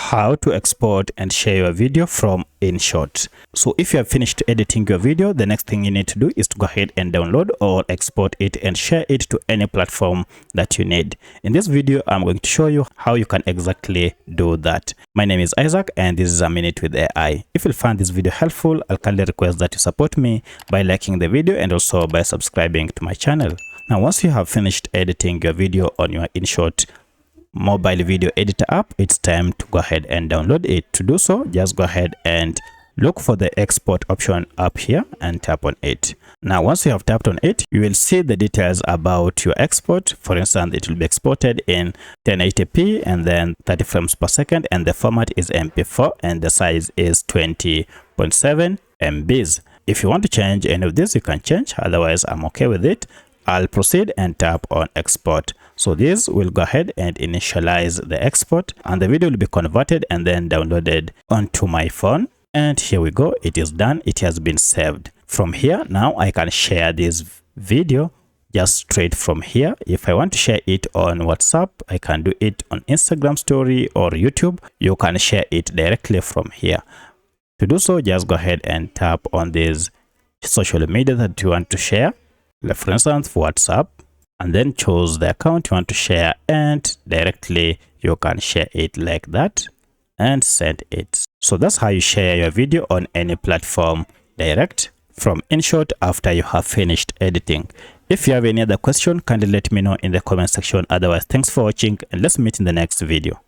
how to export and share your video from InShot. So if you have finished editing your video, the next thing you need to do is to go ahead and download or export it and share it to any platform that you need. In this video, I'm going to show you how you can exactly do that. My name is Isaac and this is A Minute with AI. If you find this video helpful, I'll kindly request that you support me by liking the video and also by subscribing to my channel. Now, once you have finished editing your video on your InShot mobile video editor app, it's time to go ahead and download it. To do so, just go ahead and look for the export option up here and tap on it. Now, once you have tapped on it, you will see the details about your export. For instance, it will be exported in 1080p and then 30 frames per second, and the format is MP4 and the size is 20.7 MBs. If you want to change any of this, you can change. Otherwise, I'm okay with it. I'll proceed and tap on export. So this will go ahead and initialize the export, and the video will be converted and then downloaded onto my phone. And here we go. It is done. It has been saved. From here, now I can share this video just straight from here. If I want to share it on WhatsApp, I can do it on Instagram story or YouTube. You can share it directly from here. To do so, just go ahead and tap on this social media that you want to share. For instance, WhatsApp, and then choose the account you want to share, and directly you can share it like that and send it. So that's how you share your video on any platform direct from InShot after you have finished editing. If you have any other question, kindly let me know in the comment section. Otherwise, thanks for watching and let's meet in the next video.